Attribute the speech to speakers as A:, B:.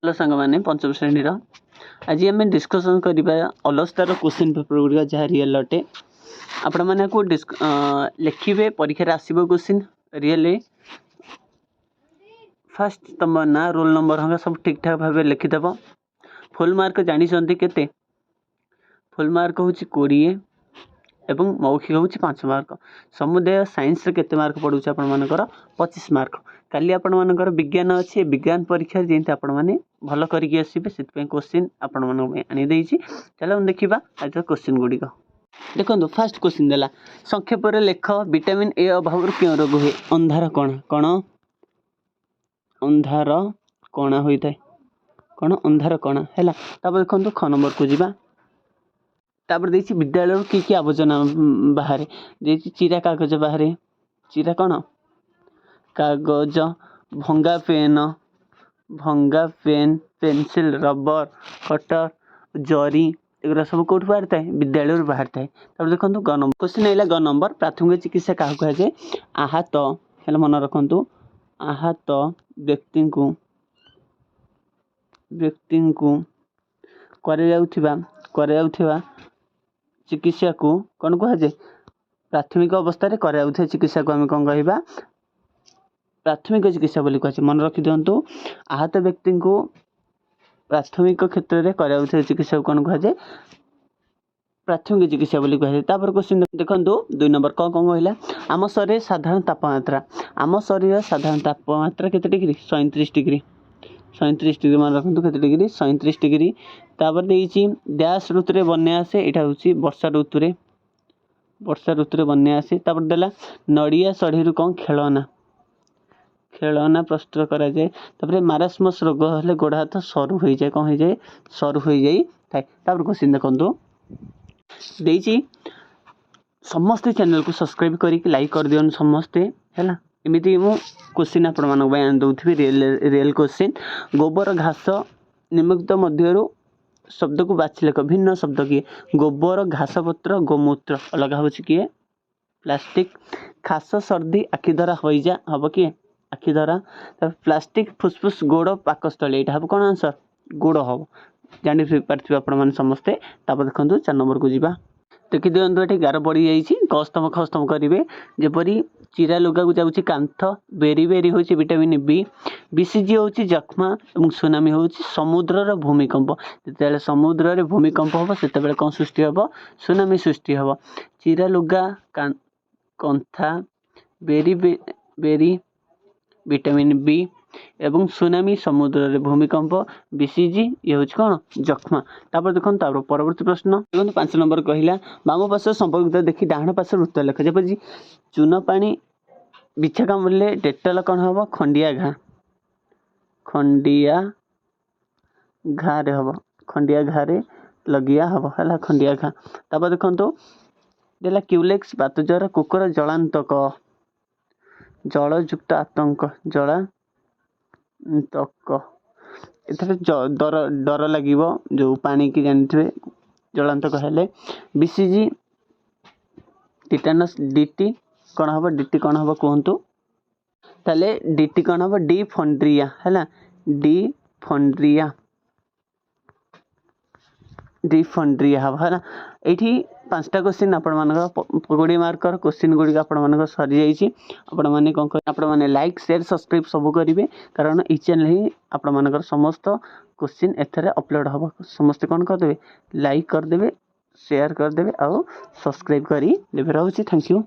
A: Hello सांग मैंने पंचम श्रेणी आज आम डिस्कसन करवा अलस्तार क्वेश्चन पेपर गुड़िक जहाँ रियल अटे आपण मैंने लिखे परीक्षा आसो क्वेश्चन रियल फास्ट तुम ना रोल नंबर हाँ सब ठीक ठाक भाव लिखिदेव फुल मार्क जानते केते फुल मार्क हूँ 20 एवं मौखिक हूँ 5 मार्क समुदाय साइंस केते मार्क पड़ू आपर 25 मार्क काली आपण मानकर विज्ञान अच्छे विज्ञान परीक्षा जमी आपण मैंने भल करके आसबे से क्वेश्चन आपण आनी चलो देखा आज क्वेश्चन गुड़िक देखो फास्ट क्वेश्चन देला संक्षेप लेख विटामिन ए अभाव क्यों रोग हुए अंधार कणा कण अंधार कणा होता है कण अंधार कणा है देखो ख नंबर को जीवा तापर देखिए विद्यालय कि आवर्जना बाहर देखिए चिरा कागज बाहर चिरा कौन कागज भंगा पेन पेंसिल रबर कटर जरी एगुरा सब कौट बाहर थाए विद्यालय बाहर थाए तब देखो ग नंबर क्वेश्चन आइला ग नंबर प्राथमिक चिकित्सा क्या कहुए आहत है मन रखु आहत व्यक्ति को कर चिकित्सा को कौन कहुए प्राथमिक अवस्था कर चिकित्सा को आम कौन कह प्राथमिक चिकित्सा बोली कहुए मन रखी दिंतु आहत व्यक्ति को प्राथमिक क्षेत्र में कर चिकित्सा को कौन कहुए प्राथमिक चिकित्सा बोली कहुए क्वेश्चन देखो 2 नंबर कौन कौन कहला आम शरीर साधारण तापमात्रा आम शरीर साधारण तापमात्रा केते डिग्री 37 डिग्री 37 डिग्री मन रखु केते डिग्री 37 डिग्री तापर देइछि डैश ऋतु रे बन्या आसे एटा होछि वर्षा ऋतु रे बन्या आसे तापर देला नड़िया सढ़ी कौन खेलना प्रस्तुत करा जाए तापर मारास्मस रोग हेले गोड़ हाथ सरू हो जाए कौन हो जाए सरू हो जाए तापर क्वेश्चन देखो देइछि समस्ते चैनल को सब्सक्राइब करके लाइक कर दियन समस्ते है एमती मु क्वेश्चन आपण मान दौथि रियल क्वेश्चन गोबर घास निम्नलिखित मध्य शब्द को बाछि लेख भिन्न शब्द किए गोबर घास पत्र गोमूत्र अलग हो किए प्लास्टिक खास सर्दी आखि धरा हो जा हम किए आखि धरा प्लास्टिक फुसफुस गोड़ पाकस्थली यहाँ हम कौन आंसर गोड़ हम जानी पारे आपण समस्ते देखो 4 नंबर को जीवा देखी दिंतु ये गार पड़ जाइए कस्तम खस्तम करेंगे जपरी चिरा लुगा को जाऊँगी कांथ बेरी बेरी हूँ विटामिन बी बीसीजी हूँ जख्मा और सुनामी हूँ समुद्रर भूमिकंप जिते समुद्र भूमिकंप हम से कौन सृष्टि हम सुनामी सृष्टि हम चिरा लुगा कंथा बेरी बेरी विटामिन बी एवं सुनामी समुद्र भूमिकंप बीसीजी ये हूँ कौन जख्मा तापर देखो तापर परवर्ती प्रश्न देखो 5 नंबर कहला बाम पार्श संपर्कित देखी डाण पार्श उत्तर लेख जपरी चून पानी बिछा कामुड़े डेटल कौन हम खंडिया घा रे हम खंडिया घा रे लगिया हम है खंडिया घा तापर देखो देला क्यूलेक्स बात ज्वर कुकुर जलांतक जलयुक्त आतंक तक एथरे डर लगे जो पानी की जानते जलांतक हेले बीसीजी टिटानस डीटी कौन हम डीटी कौन हम कहतु ताले डीटी कौन हम डिफंड्रिया है डिफंड्रिया हम है ये 5टा क्वेश्चन आपण 20 मार्क क्वेश्चन गुड़िक आपण सरी जाइए आपण लाइक शेयर सब्सक्राइब सब करेंगे कारण ई चैनल ही आपण समस्त क्वेश्चन एथरे अपलोड हम समस्त कौन करदे लाइक करदे शेयर करदे और सब्सक्राइब करी देवे। रोचे थैंक यू।